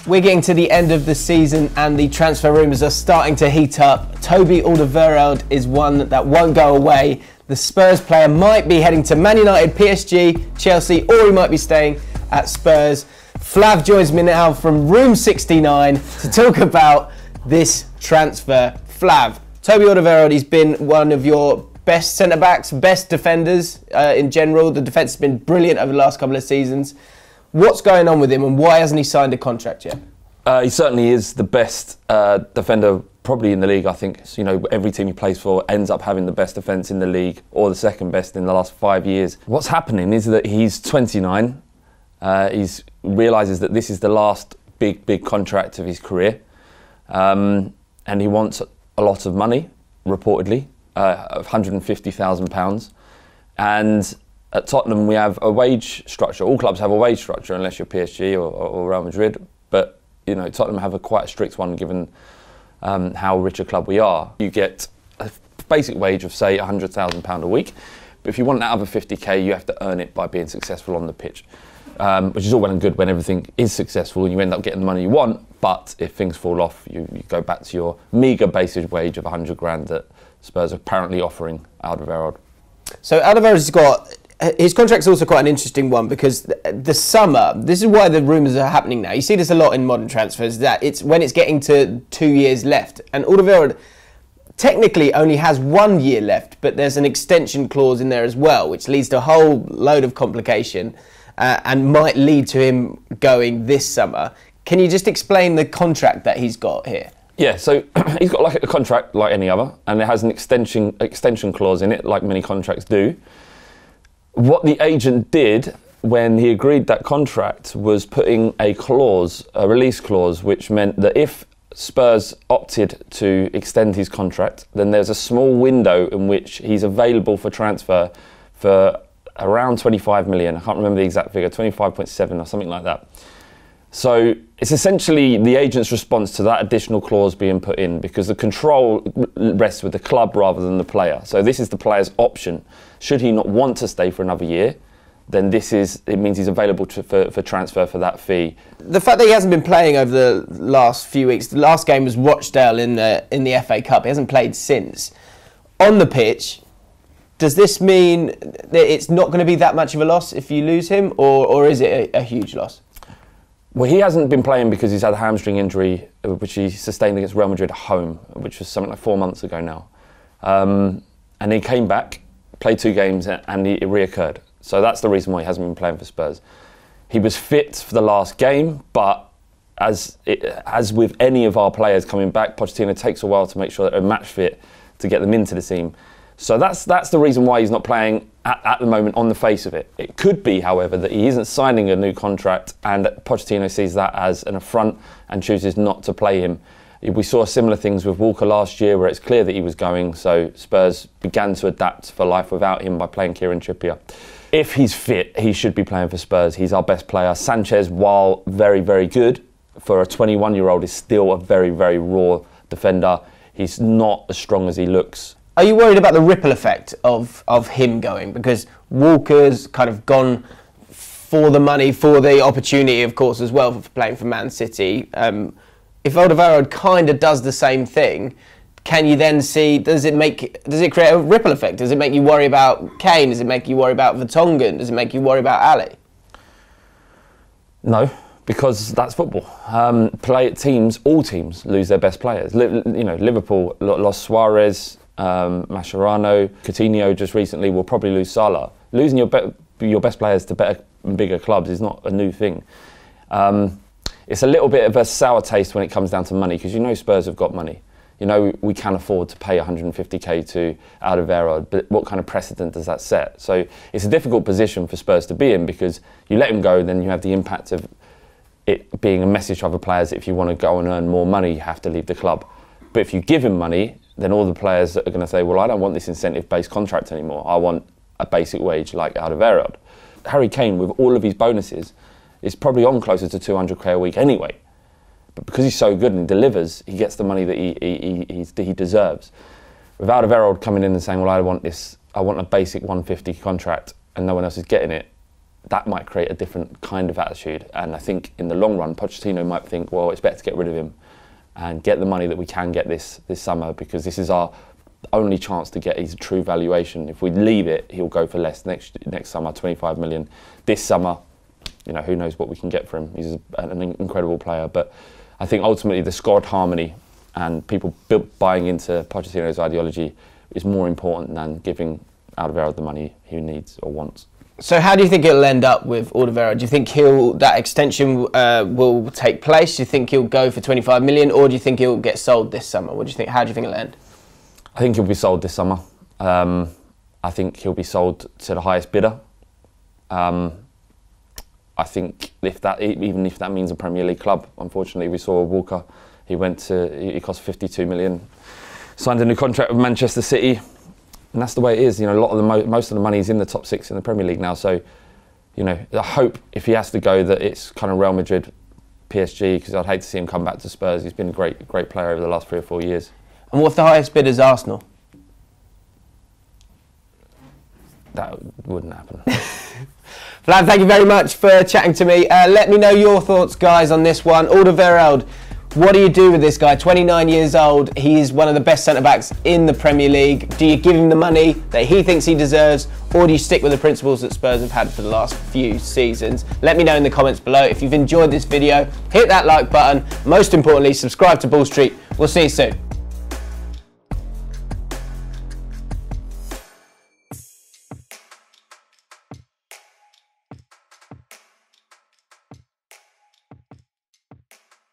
We're getting to the end of the season and the transfer rumours are starting to heat up. Toby Alderweireld is one that won't go away. The Spurs player might be heading to Man United, PSG, Chelsea, or he might be staying at Spurs. Flav joins me now from room 69 to talk about this transfer. Flav, Toby Alderweireld, he's been one of your best centre-backs, best defenders in general. The defence has been brilliant over the last couple of seasons. What's going on with him and why hasn't he signed a contract yet? He certainly is the best defender probably in the league, I think. So, you know, every team he plays for ends up having the best defence in the league or the second best in the last 5 years. What's happening is that he's 29. He realises that this is the last big contract of his career. And he wants a lot of money, reportedly, £150,000. And at Tottenham, we have a wage structure. All clubs have a wage structure, unless you're PSG or Real Madrid. But you know, Tottenham have a quite strict one, given how rich a club we are. You get a basic wage of, say, £100,000 a week. But if you want that other 50k, you have to earn it by being successful on the pitch, which is all well and good when everything is successful and you end up getting the money you want. But if things fall off, you go back to your meagre basic wage of 100 grand that Spurs are apparently offering Alderweireld. So Alderweireld's got... His contract's also quite an interesting one because the summer, this is why the rumours are happening now. You see this a lot in modern transfers, that it's when it's getting to 2 years left. And Alderweireld technically only has 1 year left, but there's an extension clause in there as well, which leads to a whole load of complication and might lead to him going this summer. Can you just explain the contract that he's got here? Yeah, so he's got like a contract like any other, and it has an extension clause in it, like many contracts do. What the agent did when he agreed that contract was putting a clause, a release clause, which meant that if Spurs opted to extend his contract, then there's a small window in which he's available for transfer for around 25 million. I can't remember the exact figure, 25.7 or something like that. So it's essentially the agent's response to that additional clause being put in, because the control rests with the club rather than the player. So this is the player's option. Should he not want to stay for another year, then it means he's available for transfer for that fee. The fact that he hasn't been playing over the last few weeks, the last game was Rochdale in the FA Cup. He hasn't played since. On the pitch, does this mean that it's not going to be that much of a loss if you lose him, or is it a huge loss? Well, he hasn't been playing because he's had a hamstring injury, which he sustained against Real Madrid at home, which was something like 4 months ago now. And he came back, played 2 games, and it reoccurred. So that's the reason why he hasn't been playing for Spurs. He was fit for the last game, but as with any of our players coming back, Pochettino takes a while to make sure that they're match fit to get them into the team. So that's the reason why he's not playing at the moment on the face of it. It could be, however, that he isn't signing a new contract and that Pochettino sees that as an affront and chooses not to play him. We saw similar things with Walker last year where it's clear that he was going, so Spurs began to adapt for life without him by playing Kieran Trippier. If he's fit, he should be playing for Spurs. He's our best player. Sanchez, while very, very good, for a 21-year-old is still a very, very raw defender. He's not as strong as he looks. Are you worried about the ripple effect of him going? Because Walker's kind of gone for the money, for the opportunity, of course, as well, for playing for Man City. If Alderweireld kind of does the same thing, can you then see, does it create a ripple effect? Does it make you worry about Kane? Does it make you worry about Vertonghen? Does it make you worry about Ali? No, because that's football. All teams lose their best players. You know, Liverpool lost Suarez, Mascherano, Coutinho just recently will probably lose Salah. Losing your best players to better and bigger clubs is not a new thing. It's a little bit of a sour taste when it comes down to money, because you know Spurs have got money. You know we can afford to pay 150k to Alderweireld, but what kind of precedent does that set? So it's a difficult position for Spurs to be in, because you let him go, then you have the impact of it being a message to other players that if you want to go and earn more money, you have to leave the club. But if you give him money, then all the players are going to say, well, I don't want this incentive-based contract anymore. I want a basic wage like Alderweireld. Harry Kane, with all of his bonuses, is probably on closer to 200k a week anyway. But because he's so good and delivers, he gets the money that he deserves. With Alderweireld coming in and saying, well, I want a basic 150 contract and no one else is getting it, that might create a different kind of attitude. And I think in the long run, Pochettino might think, well, it's better to get rid of him and get the money that we can get this summer, because this is our only chance to get his true valuation. If we leave it, he'll go for less next summer, 25 million. This summer, you know, who knows what we can get for him. He's an incredible player. But I think ultimately the squad harmony and people buying into Pochettino's ideology is more important than giving Alderweireld the money he needs or wants. So how do you think it'll end up with Alderweireld? Do you think that extension will take place? Do you think he'll go for 25 million, or do you think he'll get sold this summer? What do you think? How do you think it'll end? I think he'll be sold this summer. I think he'll be sold to the highest bidder. I think even if that means a Premier League club. Unfortunately, we saw Walker. He cost 52 million. Signed a new contract with Manchester City. And that's the way it is. You know, most of the money is in the top 6 in the Premier League now. So, you know, I hope if he has to go that it's kind of Real Madrid, PSG, because I'd hate to see him come back to Spurs. He's been a great player over the last 3 or 4 years. And what if the highest bid is Arsenal? That wouldn't happen. Flav, thank you very much for chatting to me. Let me know your thoughts, guys, on this one. Alderweireld, what do you do with this guy? 29 years old. He is one of the best centre-backs in the Premier League. Do you give him the money that he thinks he deserves, or do you stick with the principles that Spurs have had for the last few seasons? Let me know in the comments below. If you've enjoyed this video, hit that like button. Most importantly, subscribe to Ball Street. We'll see you soon.